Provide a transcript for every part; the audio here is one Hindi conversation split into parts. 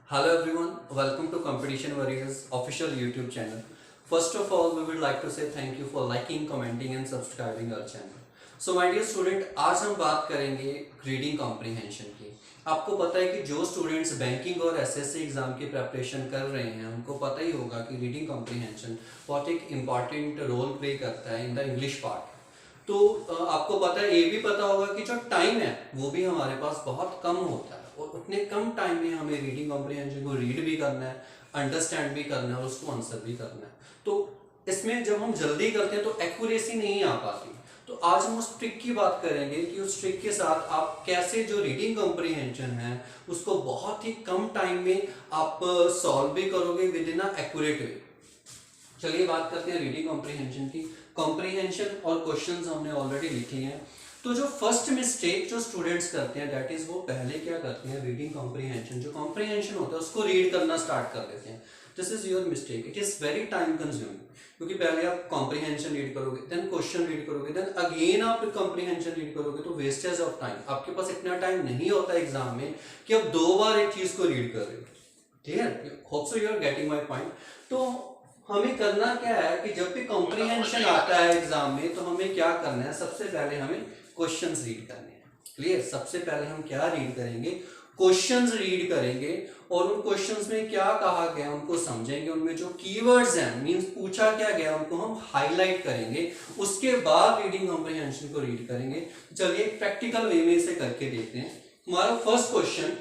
Hello everyone, welcome to Competition Warriors official YouTube channel. First of all, we would like to say thank you for liking, commenting and subscribing our channel. So my dear student, आज हम बात करेंगे रीडिंग कॉम्प्रिहेंशन की। आपको पता है कि जो स्टूडेंट्स बैंकिंग और एसएससी एग्जाम की प्रेपरेशन कर रहे हैं उनको पता ही होगा कि रीडिंग कॉम्प्रिहेंशन बहुत एक इम्पॉर्टेंट रोल प्ले करता है इन द इंग्लिश पार्ट। तो आपको पता है, ये भी पता होगा कि जो टाइम है वो भी हमारे पास बहुत कम होता है और उतने कम टाइम में हमें रीडिंग कॉम्प्रिहेंशन को रीड भी करना है, अंडरस्टैंड भी करना है और उसको आंसर भी करना है। तो इसमें जब हम जल्दी करते हैं तो एक्यूरेसी नहीं आ पाती। तो आज हम उस ट्रिक की बात करेंगे कि उस ट्रिक के साथ आप कैसे जो रीडिंग कॉम्प्रिहेंशन है उसको बहुत ही कम टाइम में आप सॉल्व भी करोगे विद इन अ एक्यूरेट वे। चलिए बात करते हैं रीडिंग कॉम्प्रिहेंशन की। कॉम्प्रिहेंशन और क्वेश्चंस हमने ऑलरेडी लिखे हैं। तो जो फर्स्ट मिस्टेक जो स्टूडेंट्स करते हैं दैट इज वो पहले क्या करते हैं, रीडिंग कॉम्प्रिहेंशन जो कॉम्प्रिहेंशन होता है उसको रीड करना स्टार्ट कर देते हैं। This is your mistake, it is very time consuming. क्योंकि पहले आप कॉम्प्रिहेंशन रीड करोगे, देन क्वेश्चन रीड करोगे, देन अगेन आप कॉम्प्रिहेंशन रीड करोगे, तो वेस्टेज ऑफ टाइम। आपके पास इतना टाइम नहीं होता एग्जाम में कि आप 2 बार एक चीज को रीड कर रहे हो। Clear? Hope so you are getting my point. तो हमें करना क्या है कि जब भी कॉम्प्रिहेंशन आता है एग्जाम में तो हमें क्या करना है, सबसे पहले हमें क्वेश्चंस रीड करने हैं। क्लियर? सबसे पहले हम क्या रीड करेंगे, क्वेश्चंस रीड करेंगे और उन क्वेश्चंस में क्या कहा गया उनको समझेंगे, उनमें जो कीवर्ड्स हैं मींस पूछा क्या गया उनको हम हाईलाइट करेंगे। उसके बाद रीडिंग कॉम्प्रिहेंशन को रीड करेंगे। चलिए प्रैक्टिकल वे में इसे करके देखते हैं। हमारा first question,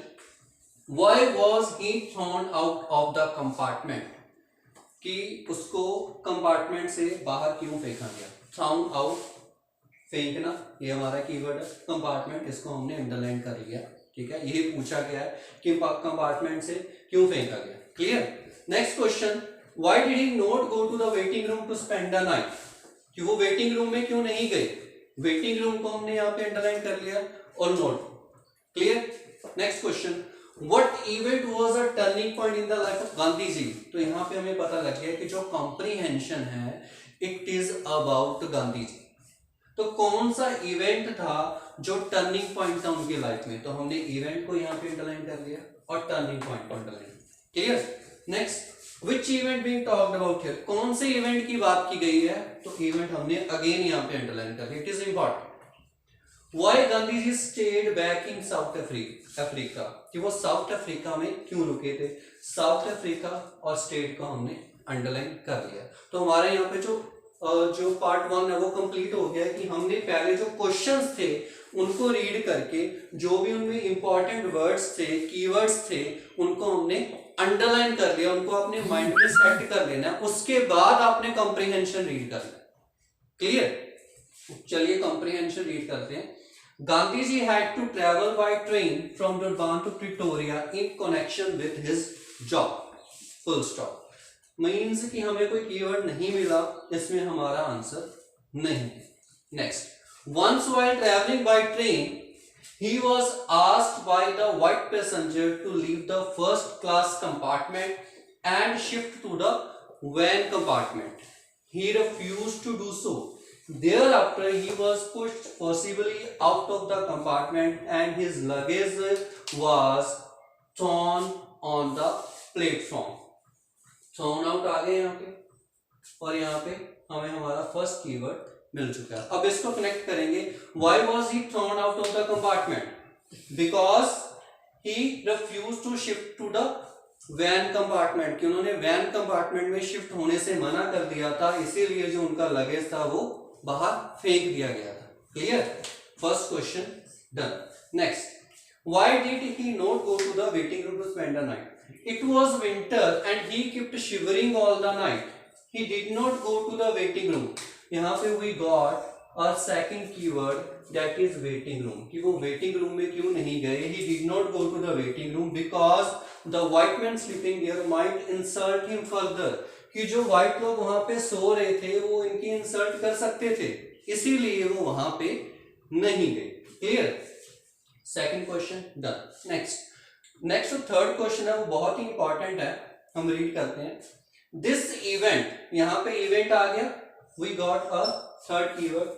why was he thrown out of the compartment, कि उसको कंपार्टमेंट से बाहर क्यों फेंका गया। थ्रोन आउट, फेंकना, ये हमारा कीवर्ड है। कंपार्टमेंट, इसको हमने अंडरलाइन कर लिया। ठीक है, यही पूछा गया है कि कंपार्टमेंट से क्यों फेंका गया। Clear? Next question, why did he not go to the waiting room to spend the night, कि वो वेटिंग रूम में क्यों नहीं गए। वेटिंग रूम को हमने यहाँ पे अंडरलाइन कर लिया और note. Clear? Next question, What event was a turning point in the life of Gandhi ji. तो यहाँ पे हमें पता लग गया कि जो कॉम्प्रिहेंशन है it is about Gandhi ji. तो कौन सा इवेंट था जो टर्निंग पॉइंट था उनकी लाइफ में, तो हमने इवेंट को यहाँ पे अंडरलाइन कर लिया और टर्निंग पॉइंट को underline. Clear? Next, which event being talked about here, कौन से इवेंट की बात की गई है, तो इवेंट हमने अगेन यहाँ पे अंडरलाइन कर लिया। It is important. Why Gandhi ji stayed back in South Africa, कि वो साउथ अफ्रीका में क्यों रुके थे। साउथ अफ्रीका और स्टेट को हमने अंडरलाइन कर लिया। तो हमारे यहाँ पे जो पार्ट 1 है वो कंप्लीट हो गया है कि हमने पहले जो क्वेश्चंस थे उनको रीड करके जो भी उनमें इंपॉर्टेंट वर्ड्स थे, कीवर्ड्स थे, उनको हमने अंडरलाइन कर लिया, उनको अपने माइंड में सेट कर लेना। उसके बाद आपने कॉम्प्रिहेंशन रीड करना। क्लियर? चलिए कॉम्प्रिहेंशन रीड करते हैं। Gandhi ji had to travel by train from Durban to Pretoria in connection with his job, full stop. Means कि हमें कोई कीवर्ड नहीं मिला, इसमें हमारा आंसर नहीं। Next, once while travelling by train he was asked by the white passenger to leave the first class compartment and shift to the van compartment. He refused to do so. Thereafter, he was pushed forcibly out of the compartment and his luggage was thrown on the platform. Thrown out आ गए यहाँ पे और यहाँ पे हमें हमारा फर्स्ट कीवर्ड मिल चुका है। अब इसको कनेक्ट करेंगे। Why was he thrown out of the compartment? Because he refused to shift to the van compartment, कि उन्होंने वैन कंपार्टमेंट में शिफ्ट होने से मना कर दिया था, इसीलिए जो उनका लगेज था वो बाहर फेंक दिया गया था। Clear? First question done. Next, why did he not go to the waiting room to spend the night, it was winter and he kept shivering all the night, he did not go to the waiting room. यहाँ पे वी गॉट और second keyword that is waiting room, कि वो वेटिंग रूम में क्यों नहीं गए। He did not go to the waiting room because the white man sleeping there might insult him further, कि जो व्हाइट लोग वहां पे सो रहे थे वो इनकी इंसल्ट कर सकते थे, इसीलिए वो वहां पे नहीं गए। Clear? Second question done. Next third question है वो बहुत ही इंपॉर्टेंट है, हम रीड करते हैं। दिस इवेंट, यहाँ पे इवेंट आ गया, we got a third keyword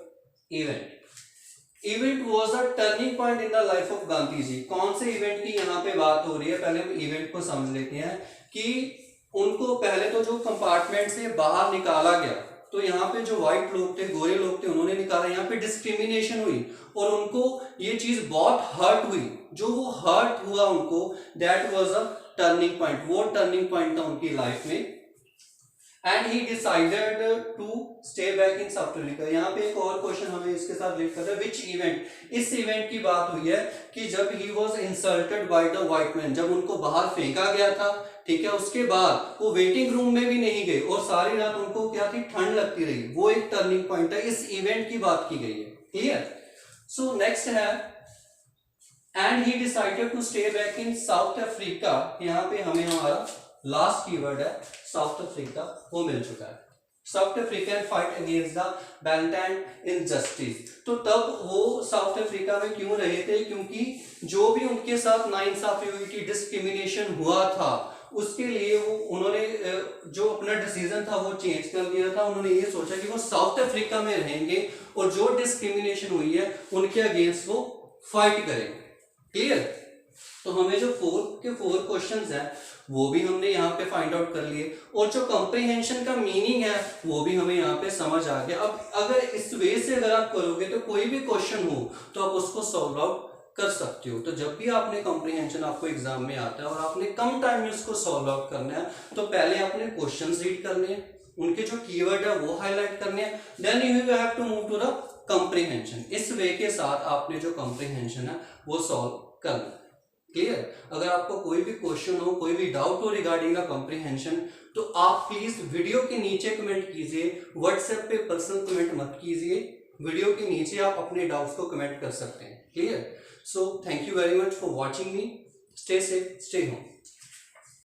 event. Event was a turning point in the life of Gandhi ji. कौन से इवेंट की यहाँ पे बात हो रही है, पहले हम इवेंट को समझ लेते हैं कि उनको पहले तो जो कंपार्टमेंट से बाहर निकाला गया, तो यहाँ पे जो व्हाइट लोग थे, गोरे लोग थे, उन्होंने निकाला, यहाँ पे डिस्क्रिमिनेशन हुई और उनको ये चीज बहुत हर्ट हुई। जो वो हर्ट हुआ उनको, that was a turning point, वो टर्निंग पॉइंट था उनकी लाइफ में। And he decided to stay back in South Africa. यहाँ पे एक और क्वेश्चन हमें इसके साथ रिलेट करता है, विच इवेंट, इस इवेंट की बात हुई है कि जब he was insulted by the white man, जब उनको बाहर फेंका गया था, ठीक है, उसके बाद वो वेटिंग रूम में भी नहीं गए और सारी रात उनको क्या थी, ठंड लगती रही, वो एक टर्निंग पॉइंट है, इस इवेंट की बात की गई है। क्लियर। सो नेक्स्ट है, and he decided to stay back in South Africa. यहाँ पे हमें हमारा लास्ट कीवर्ड है साउथ अफ्रीका, वो मिल चुका है। South Africa and fight against the बैंटन इनजस्टिस। तो तब वो साउथ अफ्रीका में क्यों रहे थे, क्योंकि जो भी उनके साथ नाइंसाफी हुई थी, डिस्क्रिमिनेशन हुआ था, उसके लिए वो उन्होंने जो अपना डिसीजन था वो चेंज कर दिया था। उन्होंने ये सोचा कि वो साउथ अफ्रीका में रहेंगे और जो डिस्क्रिमिनेशन हुई है उनके अगेंस्ट वो फाइट करेंगे। क्लियर। तो हमें जो 4 के 4 क्वेश्चंस हैं वो भी हमने यहाँ पे फाइंड आउट कर लिए और जो कंप्रीहेंशन का मीनिंग है वो भी हमें यहाँ पे समझ आ गया। अब अगर इस वे से अगर आप करोगे तो कोई भी क्वेश्चन हो तो आप उसको सॉल्व आउट कर सकते हो। तो जब भी आपने कंप्रीहेंशन आपको एग्जाम में आता है और आपने कम टाइम में उसको सॉल्व आउट करना है, तो पहले आपने क्वेश्चंस रीड करने हैं, उनके जो कीवर्ड है वो हाईलाइट करने हैं, then you have to move to the comprehension. इस वे के साथ आपने जो कंप्रीहेंशन है वो सॉल्व करना। क्लियर। अगर आपको कोई भी क्वेश्चन हो, कोई भी डाउट हो रिगार्डिंग द कंप्रीहेंशन, तो आप प्लीज वीडियो के नीचे कमेंट कीजिए, व्हाट्सएप पे पर्सनल कमेंट मत कीजिए, वीडियो के नीचे आप अपने डाउट्स को कमेंट कर सकते हैं। Clear. So thank you very much for watching me, stay safe, stay home.